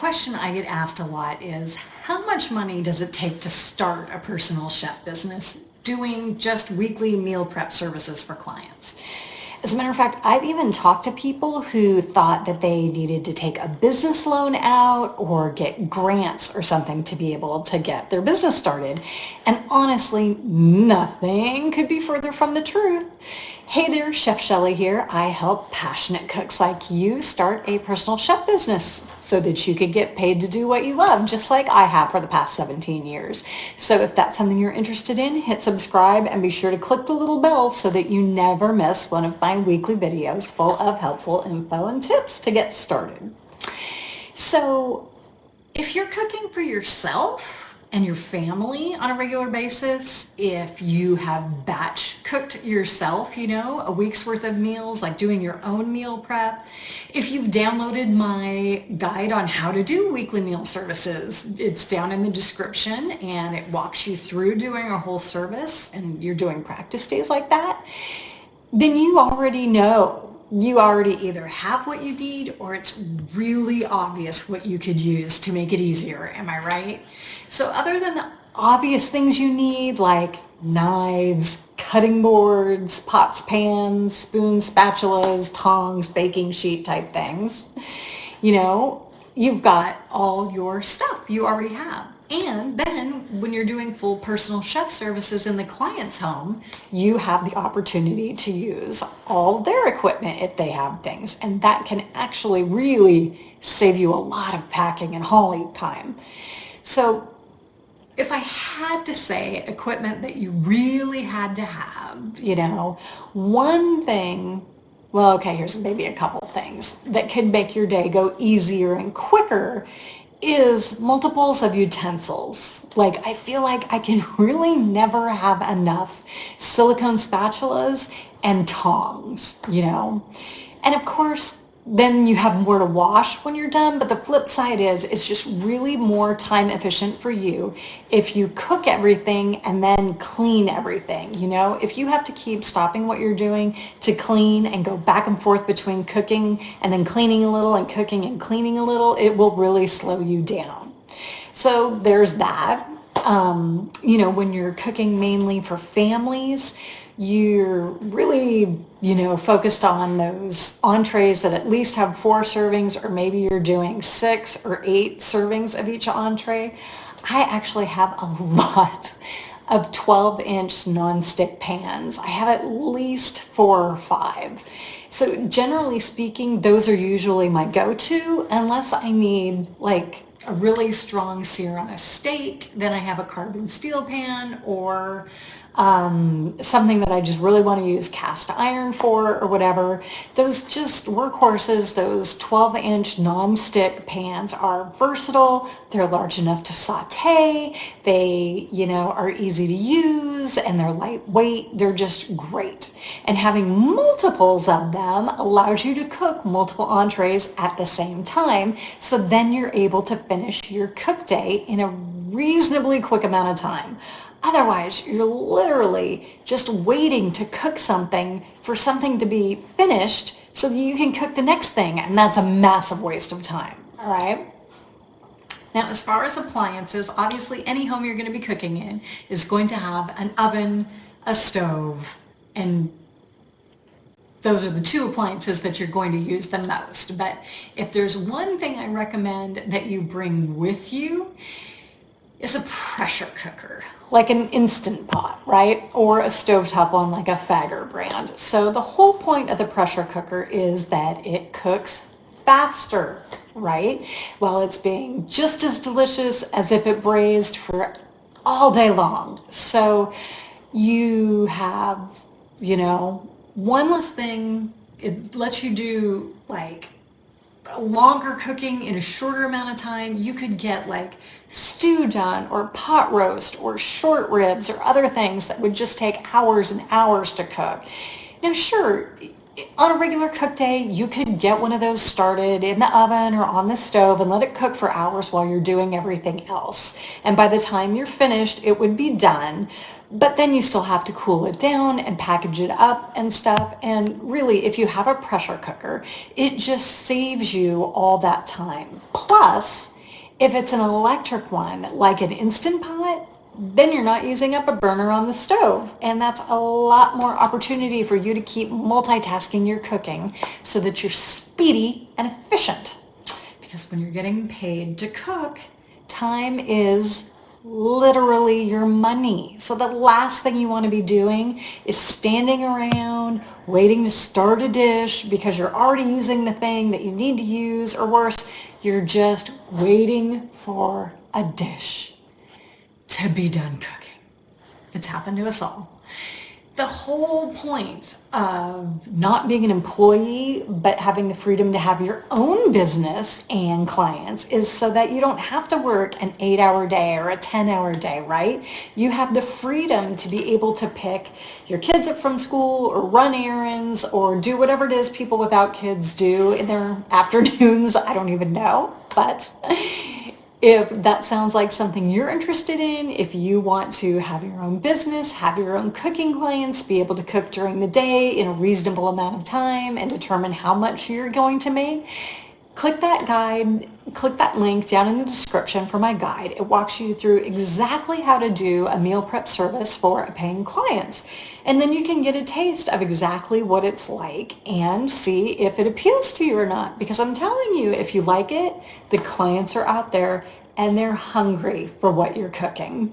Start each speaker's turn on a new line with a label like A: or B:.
A: question I get asked a lot is, how much money does it take to start a personal chef business doing just weekly meal prep services for clients? As a matter of fact, I've even talked to people who thought that they needed to take a business loan out or get grants or something to be able to get their business started. And honestly, nothing could be further from the truth. Hey there, Chef Shelley here. I help passionate cooks like you start a personal chef business so that you could get paid to do what you love, just like I have for the past 17 years. So if that's something you're interested in, hit subscribe and be sure to click the little bell so that you never miss one of my weekly videos full of helpful info and tips to get started. So if you're cooking for yourself and your family on a regular basis, if you have batch cooked yourself, a week's worth of meals, like doing your own meal prep, if you've downloaded my guide on how to do weekly meal services, it's down in the description and it walks you through doing a whole service and you're doing practice days like that, then you already know. You already either have what you need or it's really obvious what you could use to make it easier. Am I right? So other than the obvious things you need, like knives, cutting boards, pots, pans, spoons, spatulas, tongs, baking sheet type things, you've got all your stuff you already have. And then when you're doing full personal chef services in the client's home, you have the opportunity to use all their equipment if they have things. And that can actually really save you a lot of packing and hauling time. So if I had to say equipment that you really had to have, one thing, well, okay, here's maybe a couple things that could make your day go easier and quicker is multiples of utensils. Like, I feel like I can really never have enough silicone spatulas and tongs, And of course, then you have more to wash when you're done, but the flip side is it's just really more time efficient for you if you cook everything and then clean everything. If you have to keep stopping what you're doing to clean and go back and forth between cooking and then cleaning a little and cooking and cleaning a little, it will really slow you down. So there's that. When you're cooking mainly for families, you're really, focused on those entrees that at least have 4 servings, or maybe you're doing 6 or 8 servings of each entree. I actually have a lot of 12-inch nonstick pans. I have at least 4 or 5. So generally speaking, those are usually my go-to unless I need like a really strong sear on a steak. Then I have a carbon steel pan or something that I just really want to use cast iron for or whatever. Those just workhorses, those 12-inch non-stick pans are versatile. They're large enough to saute. They, are easy to use and they're lightweight. They're just great. And having multiples of them allows you to cook multiple entrees at the same time. So then you're able to finish your cook day in a reasonably quick amount of time. Otherwise, you're literally just waiting to cook something for something to be finished so that you can cook the next thing, and that's a massive waste of time, all right? Now, as far as appliances, obviously any home you're going to be cooking in is going to have an oven, a stove, and those are the 2 appliances that you're going to use the most. But if there's one thing I recommend that you bring with you, is a pressure cooker, like an Instant Pot, right? Or a stovetop one like a Fagr brand. So the whole point of the pressure cooker is that it cooks faster, right? While it's being just as delicious as if it braised for all day long. So you have, one less thing. It lets you do like longer cooking in a shorter amount of time. You could get like stew done or pot roast or short ribs or other things that would just take hours and hours to cook. Now, sure, on a regular cook day, you could get one of those started in the oven or on the stove and let it cook for hours while you're doing everything else. And by the time you're finished, it would be done. But then you still have to cool it down and package it up and stuff. And really, if you have a pressure cooker, it just saves you all that time. Plus, If it's an electric one, like an Instant Pot, then you're not using up a burner on the stove. And that's a lot more opportunity for you to keep multitasking your cooking so that you're speedy and efficient. Because when you're getting paid to cook, time is literally your money. So the last thing you want to be doing is standing around waiting to start a dish because you're already using the thing that you need to use, or worse, you're just waiting for a dish to be done cooking. It's happened to us all. The whole point of not being an employee but having the freedom to have your own business and clients is so that you don't have to work an 8-hour day or a 10-hour day, right? You have the freedom to be able to pick your kids up from school or run errands or do whatever it is people without kids do in their afternoons. I don't even know, but if that sounds like something you're interested in, if you want to have your own business, have your own cooking clients, be able to cook during the day in a reasonable amount of time and determine how much you're going to make, click that link down in the description for my guide. It walks you through exactly how to do a meal prep service for paying clients. And then you can get a taste of exactly what it's like and see if it appeals to you or not. Because I'm telling you, if you like it, the clients are out there and they're hungry for what you're cooking.